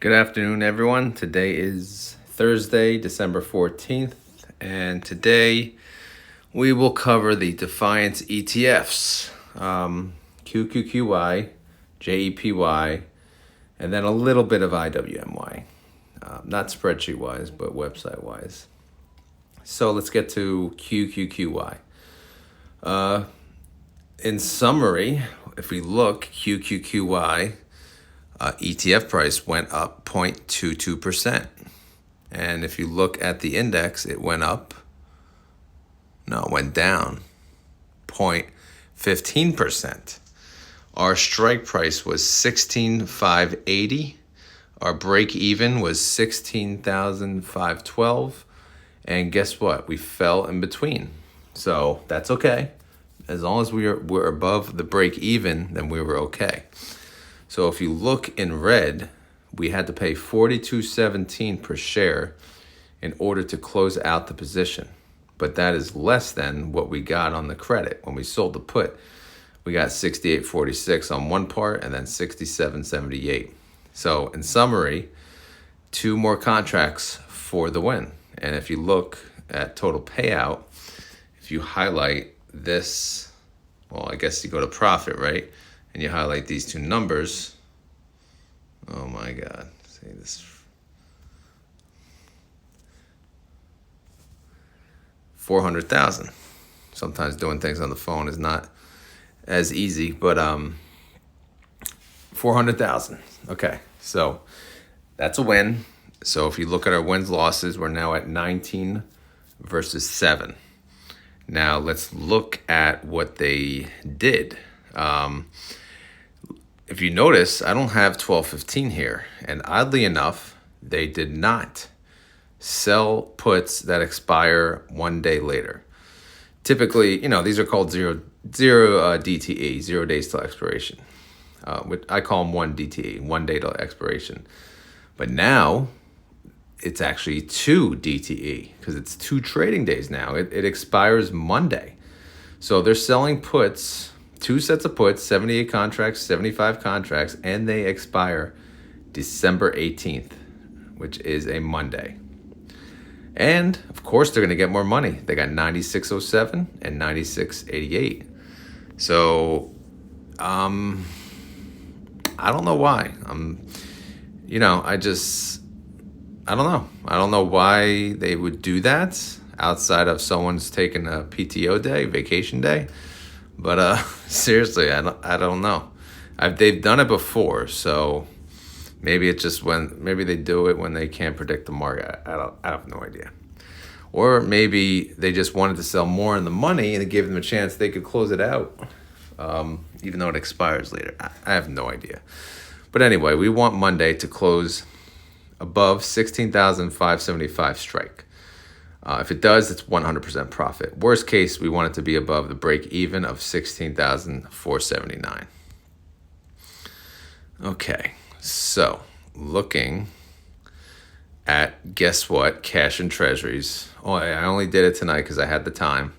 Good afternoon, everyone. Today is Thursday, December 14th, and today we will cover the Defiance ETFs, QQQY, JEPY, and then a little bit of IWMY. Not spreadsheet-wise, but website-wise. So let's get to QQQY. In summary, if we look, QQQY ETF price went up 0.22%. And if you look at the index, it went down 0.15%. Our strike price was 16,580. Our break even was 16,512. And guess what? We fell in between. So that's okay. As long as we're above the break even, then we were okay. So if you look in red, we had to pay $42.17 per share in order to close out the position. But that is less than what we got on the credit. When we sold the put, we got $68.46 on one part and then $67.78. So in summary, 2 more contracts for the win. And if you look at total payout, if you highlight this, well, I guess you go to profit, right? And you highlight these 2 numbers. Oh my God. See this. 400,000. Sometimes doing things on the phone is not as easy, but 400,000. Okay. So that's a win. So if you look at our wins losses, we're now at 19 versus 7. Now let's look at what they did. If you notice, I don't have 12.15 here. And oddly enough, they did not sell puts that expire 1 day later. Typically, these are called zero DTE, 0 days till expiration. I call them 1 DTE, 1 day till expiration. But now it's actually 2 DTE because it's 2 trading days now. It expires Monday. So they're selling puts, 2 sets of puts, 78 contracts, 75 contracts, and they expire December 18th, which is a Monday. And of course, they're going to get more money. They got 96.07 and 96.88. So, I don't know why. I don't know. I don't know why they would do that outside of someone's taking a PTO day, vacation day. But seriously, I don't know. They've done it before, so maybe it's just maybe they do it when they can't predict the market. I have no idea. Or maybe they just wanted to sell more in the money and it gave them a chance they could close it out, even though it expires later. I have no idea. But anyway, we want Monday to close above 16,575 strike. If it does, it's 100% profit. Worst case, we want it to be above the break even of 16,479. Okay, so looking at, guess what, cash and treasuries. Oh, I only did it tonight because I had the time.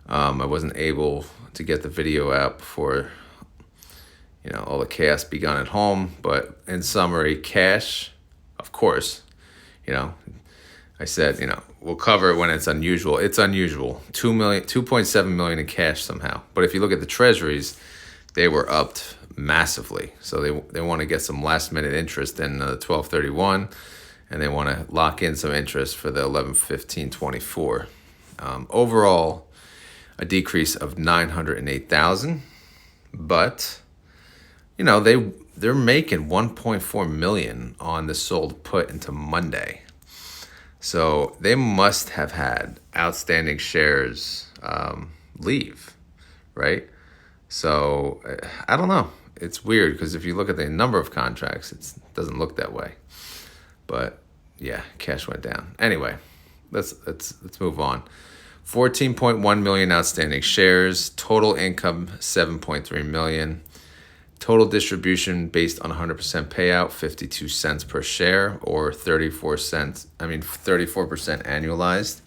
I wasn't able to get the video out before, all the chaos begun at home. But in summary, cash, of course, I said, we'll cover it when it's unusual. It's unusual. 2.7 million in cash somehow. But if you look at the treasuries, they were upped massively. So they want to get some last minute interest in 12/31, and they want to lock in some interest for the 11/15/24. Overall, a decrease of 908,000. But they're making 1.4 million on the sold put into Monday. So they must have had outstanding shares leave, right? So I don't know. It's weird because if you look at the number of contracts, it doesn't look that way. But yeah, cash went down. Anyway, let's move on. 14.1 million outstanding shares. Total income 7.3 million. Total distribution based on 100% payout, 52 cents per share, or 34% annualized.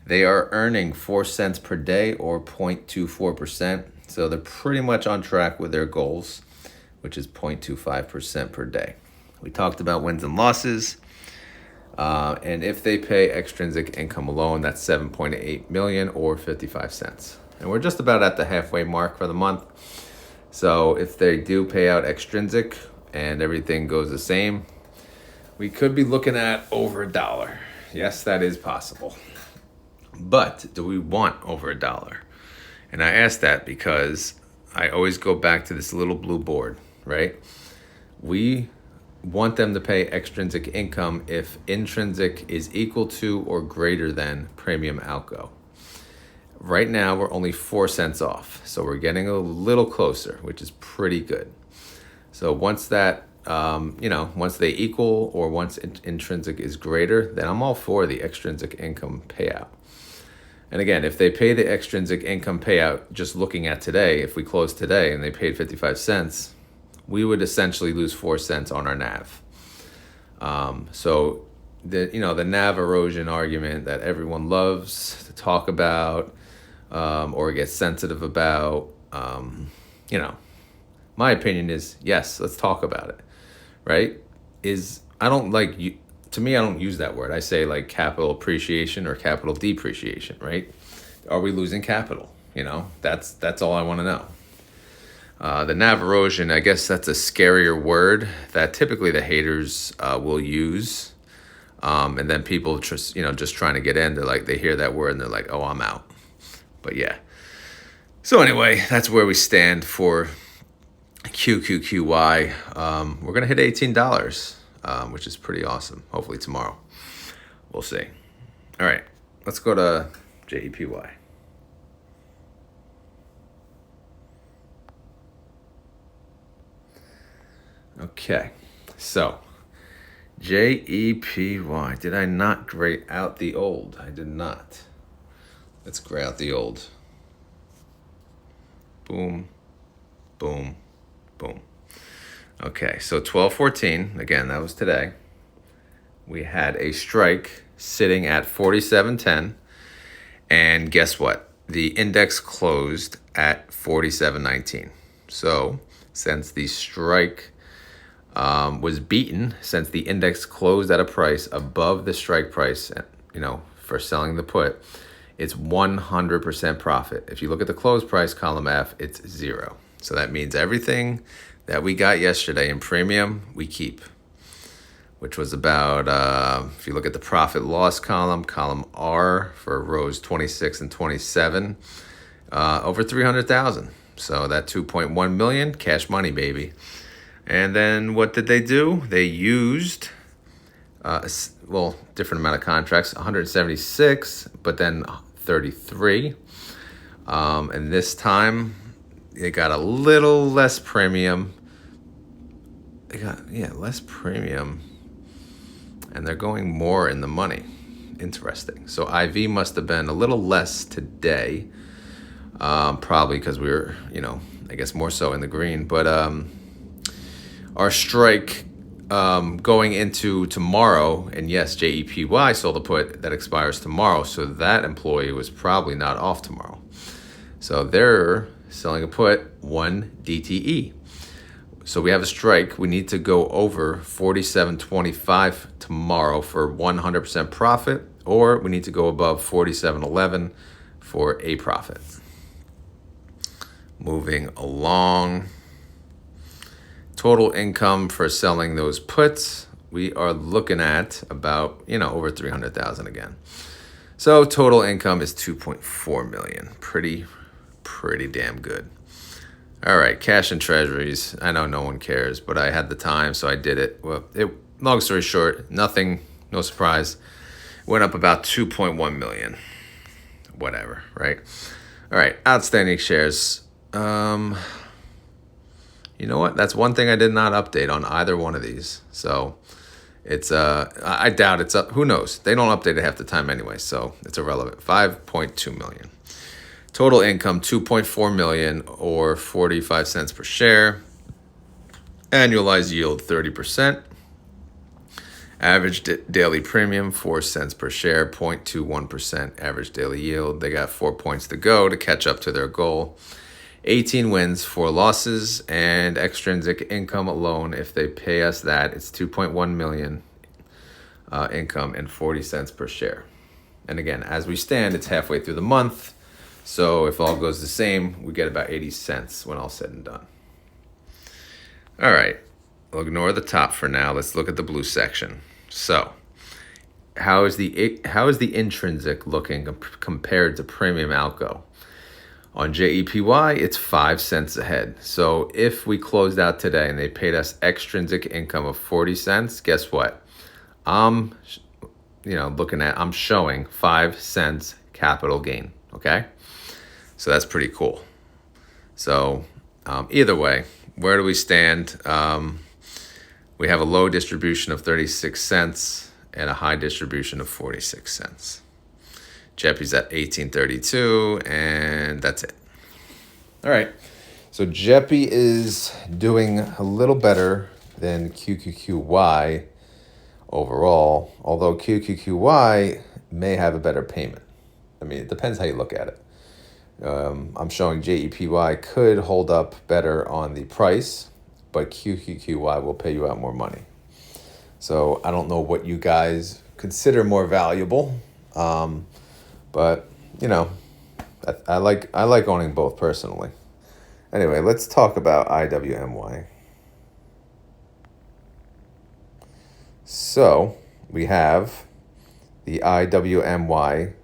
They are earning 4 cents per day, or 0.24%. So they're pretty much on track with their goals, which is 0.25% per day. We talked about wins and losses. And if they pay extrinsic income alone, that's 7.8 million or 55 cents. And we're just about at the halfway mark for the month. So if they do pay out extrinsic and everything goes the same, we could be looking at over $1. Yes, that is possible. But do we want over $1? And I ask that because I always go back to this little blue board, right? We want them to pay extrinsic income if intrinsic is equal to or greater than premium outgo. Right now, we're only 4 cents off. So we're getting a little closer, which is pretty good. So once that, once they equal or once intrinsic is greater, then I'm all for the extrinsic income payout. And again, if they pay the extrinsic income payout, just looking at today, if we close today and they paid 55 cents, we would essentially lose 4 cents on our NAV. So the NAV erosion argument that everyone loves to talk about or get sensitive about, my opinion is yes, let's talk about it, right? To me, I don't use that word. I say like capital appreciation or capital depreciation, right? Are we losing capital? That's all I want to know. The NAV erosion, I guess that's a scarier word that typically the haters will use. And then people just trying to get in, they hear that word and they're like, oh, I'm out. But yeah. So anyway, that's where we stand for QQQY. We're going to hit $18, which is pretty awesome. Hopefully tomorrow. We'll see. All right, let's go to JEPY. Okay, so JEPY. Did I not gray out the old? I did not. Let's gray out the old. Boom, boom, boom. Okay, so 12/14, again, that was today. We had a strike sitting at 47.10. And guess what? The index closed at 47.19. So since the strike was beaten, since the index closed at a price above the strike price, for selling the put, it's 100% profit. If you look at the close price, column F, it's 0. So that means everything that we got yesterday in premium, we keep, which was about, if you look at the profit loss column R for rows 26 and 27, over 300,000. So that 2.1 million, cash money, baby. And then what did they do? They used, different amount of contracts, 176, but then 33. And this time they got a little less premium. They got, less premium. And they're going more in the money. Interesting. So IV must have been a little less today. Probably because we were, I guess more so in the green. But our strike going into tomorrow, and yes, JEPY sold a put that expires tomorrow, so that employee was probably not off tomorrow. So they're selling a put 1 DTE. So we have a strike. We need to go over 47.25 tomorrow for 100% profit, or we need to go above 47.11 for a profit. Moving along. Total income for selling those puts, we are looking at about, over 300,000 again. So total income is 2.4 million. Pretty damn good. All right, cash and treasuries. I know no one cares, but I had the time, so I did it. Well, long story short, nothing, no surprise. Went up about 2.1 million. Whatever, right? All right, outstanding shares. You know what? That's one thing I did not update on either one of these. So it's, I doubt it's up. Who knows? They don't update it half the time anyway, so it's irrelevant. 5.2 million. Total income, 2.4 million or 45 cents per share. Annualized yield, 30%. Average daily premium, 4 cents per share, 0.21% average daily yield. They got 4 points to go to catch up to their goal. 18 wins, 4 losses, and extrinsic income alone, if they pay us that, it's 2.1 million income and 40 cents per share. And again, as we stand, it's halfway through the month. So if all goes the same, we get about 80 cents when all said and done. All right, we'll ignore the top for now. Let's look at the blue section. So how is the intrinsic looking compared to premium outgo? On JEPY, it's 5 cents ahead. So if we closed out today and they paid us extrinsic income of 40 cents, guess what? I'm showing 5 cents capital gain, okay? So that's pretty cool. So either way, where do we stand? We have a low distribution of 36 cents and a high distribution of 46 cents. JEPY's at 1832, and that's it. All right, so JEPY is doing a little better than QQQY overall, although QQQY may have a better payment. I mean, it depends how you look at it. I'm showing JEPY could hold up better on the price, but QQQY will pay you out more money. So I don't know what you guys consider more valuable, but you know, I like owning both personally. Anyway, let's talk about IWMY. So we have the IWMY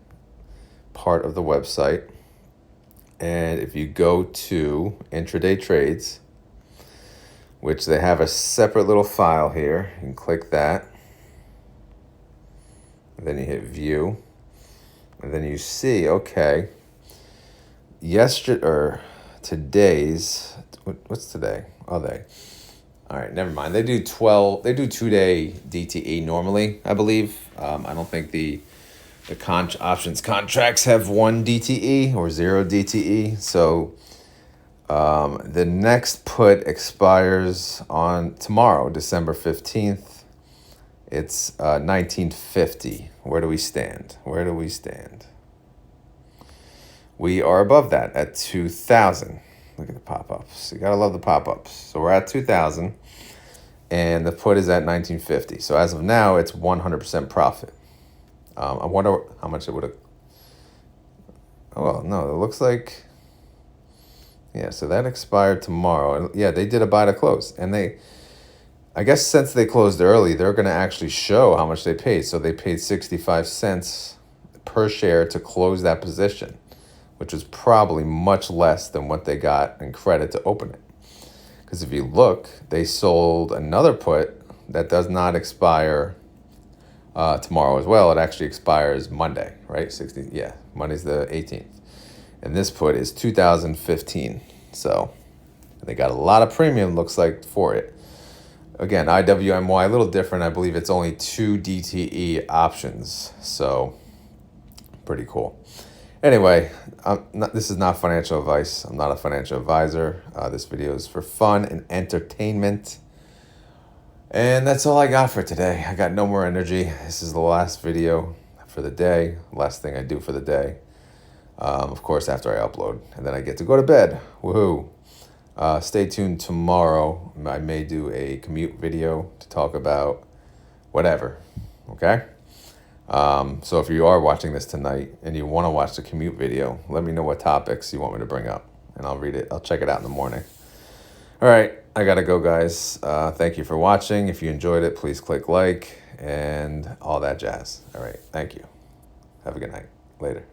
part of the website. And if you go to intraday trades, which they have a separate little file here, you can click that. And then you hit view. And then you see, okay, today's, what's today? All right, never mind. They do 2-day DTE normally, I believe. I don't think the options contracts have 1 DTE or 0 DTE. So the next put expires on tomorrow, December 15th. It's 1950. Where do we stand? We are above that at 2,000. Look at the pop-ups. You gotta love the pop-ups. So we're at 2,000, and the put is at 1950. So as of now, it's 100% profit. I wonder how much it would have. Oh, well, no, it looks like. Yeah, so that expired tomorrow. Yeah, they did a buy to close, and I guess since they closed early, they're going to actually show how much they paid. So they paid 65 cents per share to close that position, which is probably much less than what they got in credit to open it. Because if you look, they sold another put that does not expire tomorrow as well. It actually expires Monday, right? Monday's the 18th. And this put is 2015. So they got a lot of premium, looks like, for it. Again, IWMY, a little different. I believe it's only 2 DTE options. So pretty cool. Anyway, this is not financial advice. I'm not a financial advisor. This video is for fun and entertainment. And that's all I got for today. I got no more energy. This is the last video for the day. Last thing I do for the day. Of course, after I upload. And then I get to go to bed. Woohoo. Stay tuned tomorrow. I may do a commute video to talk about whatever. Okay? So if you are watching this tonight and you want to watch the commute video, let me know what topics you want me to bring up. And I'll read it. I'll check it out in the morning. All right. I got to go, guys. Thank you for watching. If you enjoyed it, please click like and all that jazz. All right. Thank you. Have a good night. Later.